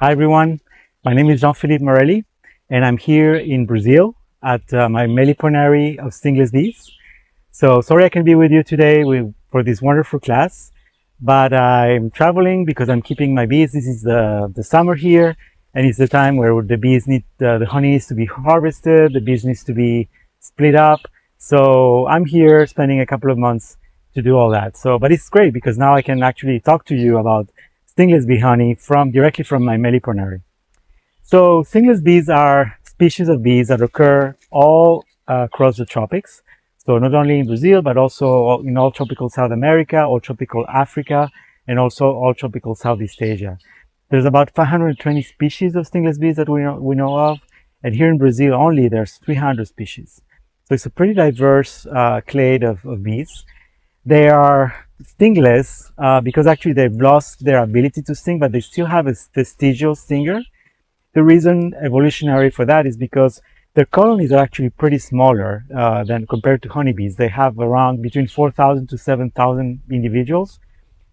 Hi everyone, my name is Jean-Philippe Morelli and I'm here in Brazil at my Meliponary of stingless bees. So sorry I can be with you today for this wonderful class, but I'm traveling because I'm keeping my bees. This is the summer here and it's the time where the bees need, the honey needs to be harvested, the bees needs to be split up. So I'm here spending a couple of months to do all that. But it's great because now I can actually talk to you about stingless bee honey directly from my Meliponary. So stingless bees are species of bees that occur all across the tropics. So not only in Brazil, but also in all tropical South America, all tropical Africa, and also all tropical Southeast Asia. There's about 520 species of stingless bees that we know of. And here in Brazil only, there's 300 species. So it's a pretty diverse clade of bees. They are stingless because actually they've lost their ability to sting, but they still have a vestigial stinger. The reason evolutionary for that is because their colonies are actually pretty smaller than compared to honeybees. They have around between 4,000 to 7,000 individuals.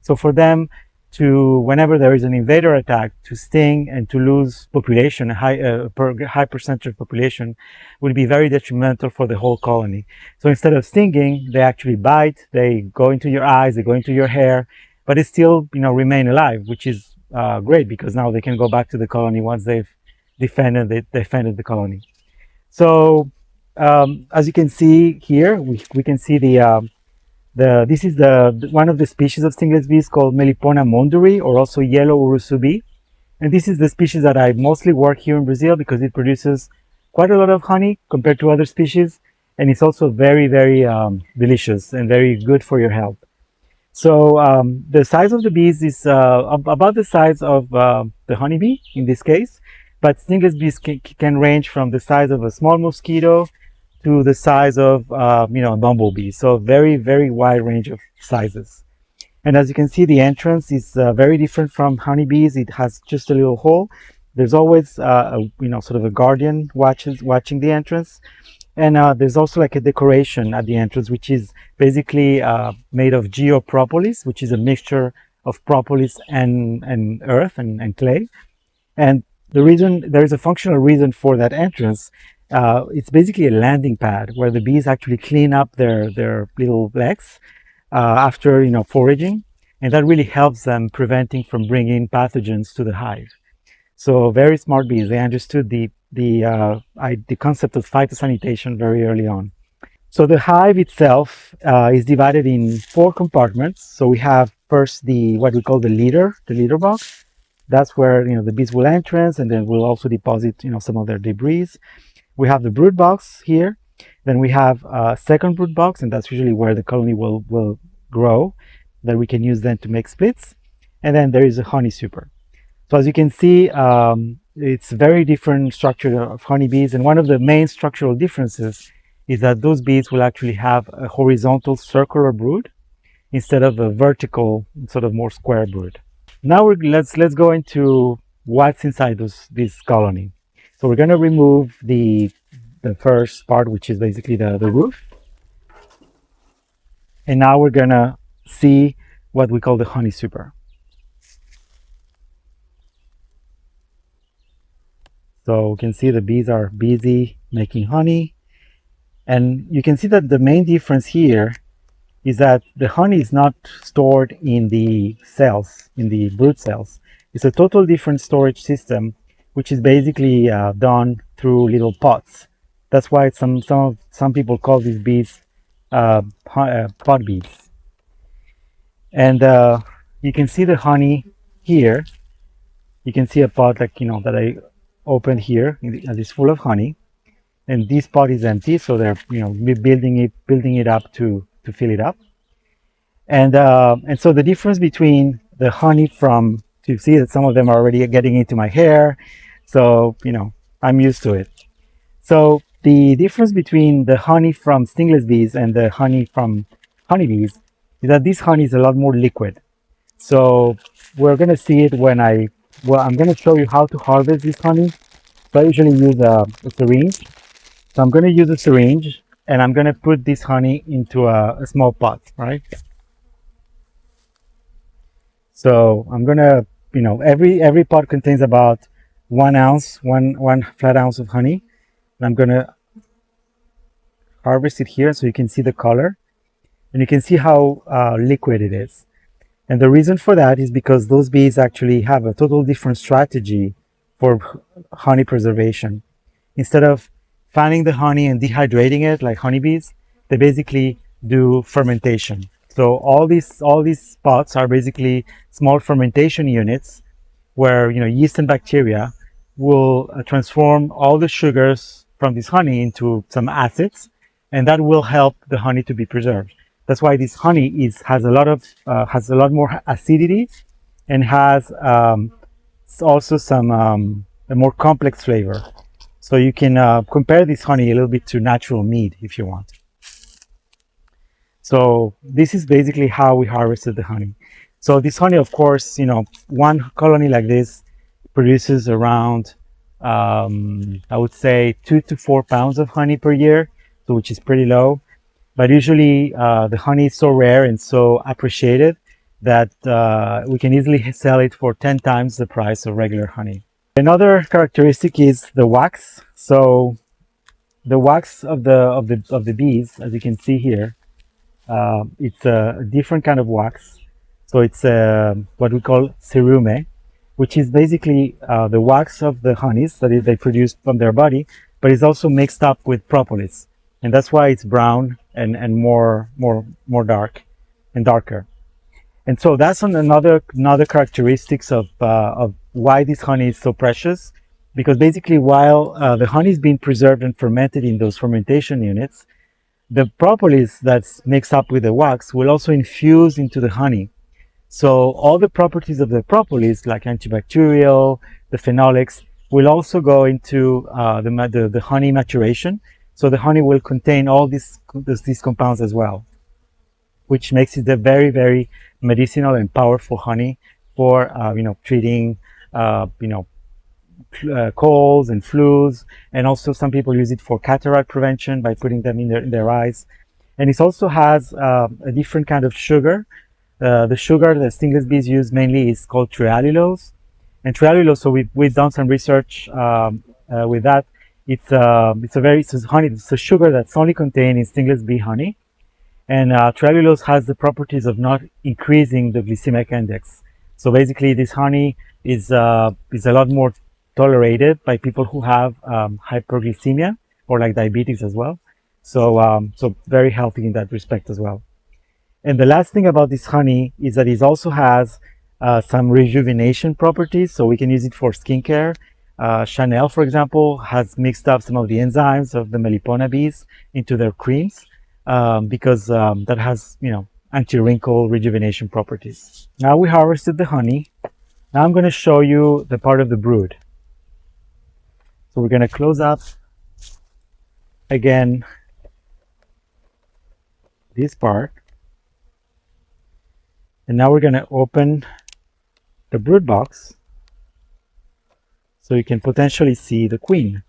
So for them to, whenever there is an invader attack, to sting and to lose population, a high percentage of population, would be very detrimental for the whole colony. So instead of stinging, they actually bite, they go into your eyes, they go into your hair, but they still, remain alive, which is great because now they can go back to the colony once they've defended the colony. So as you can see here, we can see this is one of the species of stingless bees called Melipona monduri, or also yellow urusu bee. And this is the species that I mostly work here in Brazil because it produces quite a lot of honey compared to other species. And it's also very, very delicious and very good for your health. So the size of the bees is about the size of the honeybee in this case. But stingless bees can range from the size of a small mosquito to the size of, a bumblebee. So very, very wide range of sizes. And as you can see, the entrance is very different from honeybees. It has just a little hole. There's always, sort of a guardian watching the entrance. And there's also like a decoration at the entrance, which is basically made of geopropolis, which is a mixture of propolis and earth and clay. And there is a functional reason for that entrance. It's basically a landing pad where the bees actually clean up their little legs after foraging, and that really helps them preventing from bringing pathogens to the hive. So very smart bees. They understood the concept of phytosanitation very early on. So the hive itself is divided in 4 compartments. So we have first what we call the leader box. That's where the bees will entrance, and then we'll also deposit some of their debris. We have the brood box here. Then we have a second brood box, and that's usually where the colony will grow, that we can use then to make splits. And then there is a honey super. So as you can see, it's very different structure of honeybees, and one of the main structural differences is that those bees will actually have a horizontal circular brood instead of a vertical, sort of more square brood. Now let's go into what's inside this colony. So we're going to remove the first part, which is basically the roof, and now we're going to see what we call the honey super. So you can see the bees are busy making honey. And you can see that the main difference here is that the honey is not stored in the cells, in the brood cells. It's a total different storage system, which is basically done through little pots. That's why some people call these bees pot bees. And you can see the honey here. You can see a pot that I opened here, and it's full of honey, and this pot is empty, so they're building it up to fill it up. And so the difference between the honey you see that some of them are already getting into my hair, so I'm used to it. So the difference between the honey from stingless bees and the honey from honeybees is that this honey is a lot more liquid. So we're going to see it when I'm going to show you how to harvest this honey. So I usually use a syringe. So I'm going to use a syringe, and I'm going to put this honey into a small pot, right? So I'm going to, every pot contains about 1 ounce, one flat ounce of honey. And I'm gonna harvest it here so you can see the color, and you can see how liquid it is. And the reason for that is because those bees actually have a total different strategy for honey preservation. Instead of fanning the honey and dehydrating it like honeybees, they basically do fermentation. So all these pots are basically small fermentation units where yeast and bacteria will transform all the sugars from this honey into some acids, and that will help the honey to be preserved. That's why this honey has a lot more acidity, and has also some a more complex flavor. So you can compare this honey a little bit to natural mead if you want. So this is basically how we harvested the honey. So this honey, of course, one colony like this produces around, I would say 2 to 4 pounds of honey per year, so which is pretty low. But usually the honey is so rare and so appreciated that we can easily sell it for 10 times the price of regular honey. Another characteristic is the wax. So the wax of the bees, as you can see here, it's a different kind of wax. So it's what we call cerume, which is basically the wax of the honeys that they produce from their body, but it's also mixed up with propolis, and that's why it's brown and more dark and darker. And so that's another characteristics of why this honey is so precious, because basically while the honey is being preserved and fermented in those fermentation units, the propolis that's mixed up with the wax will also infuse into the honey. So all the properties of the propolis, like antibacterial, the phenolics, will also go into the honey maturation. So the honey will contain all these compounds as well, which makes it a very, very medicinal and powerful honey for treating colds and flus, and also some people use it for cataract prevention by putting them in their eyes. And it also has a different kind of sugar. The sugar that stingless bees use mainly is called trehalulose. And trehalulose, so we've done some research with that. It's a sugar that's only contained in stingless bee honey. And trehalulose has the properties of not increasing the glycemic index. So basically this honey is a lot more tolerated by people who have hyperglycemia or like diabetes as well. So very healthy in that respect as well. And the last thing about this honey is that it also has some rejuvenation properties, so we can use it for skincare. Chanel, for example, has mixed up some of the enzymes of the Melipona bees into their creams because that has, anti-wrinkle rejuvenation properties. Now we harvested the honey. Now I'm going to show you the part of the brood. So we're going to close up again this part. And now we're going to open the brood box so you can potentially see the queen.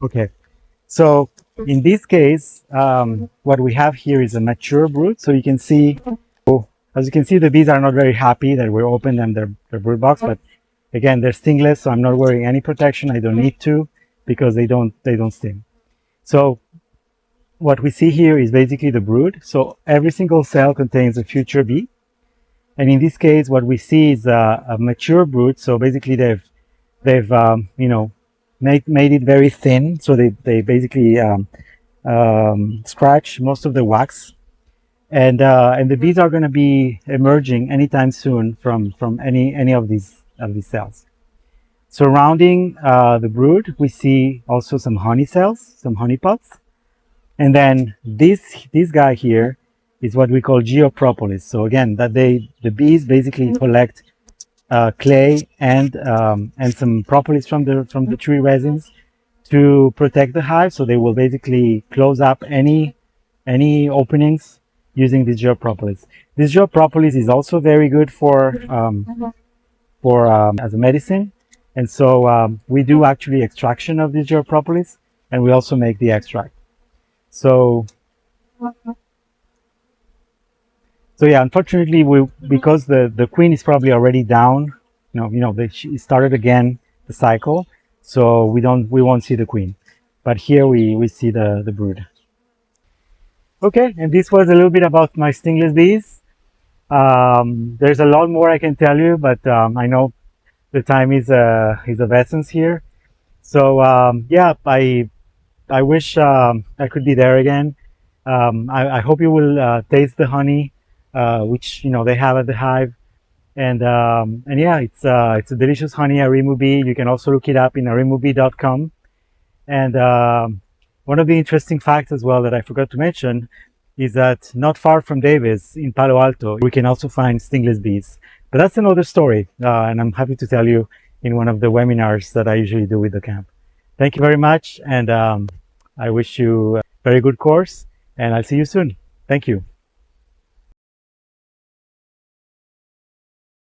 Okay, so in this case, what we have here is a mature brood. So you can see, as you can see, the bees are not very happy that we opened them their brood box, but again, they're stingless, so I'm not wearing any protection. I don't need to, because they don't sting. So what we see here is basically the brood. So every single cell contains a future bee, and in this case, what we see is a mature brood. So basically, they've made it very thin, so they basically scratch most of the wax, and the bees are going to be emerging anytime soon from any of these cells. Surrounding the brood, we see also some honey cells, some honey pots, and then this guy here is what we call geopropolis. So again, the bees basically collect clay and some propolis from the tree resins to protect the hive. So they will basically close up any openings using this gel propolis. This gel propolis is also very good for as a medicine, and so we do actually extraction of this gel propolis, and we also make the extract. So yeah, unfortunately, because the queen is probably already down, she started again the cycle, so we won't see the queen, but here we see the brood. Okay, and this was a little bit about my stingless bees. There's a lot more I can tell you, but I know the time is of essence here. So yeah, I wish I could be there again. I hope you will taste the honey, which they have at the hive, and yeah, it's a delicious honey, Arimubee. You can also look it up in arimubee.com. And one of the interesting facts as well that I forgot to mention is that not far from Davis in Palo Alto, we can also find stingless bees. But that's another story, and I'm happy to tell you in one of the webinars that I usually do with the camp. Thank you very much, and I wish you a very good course, and I'll see you soon. Thank you.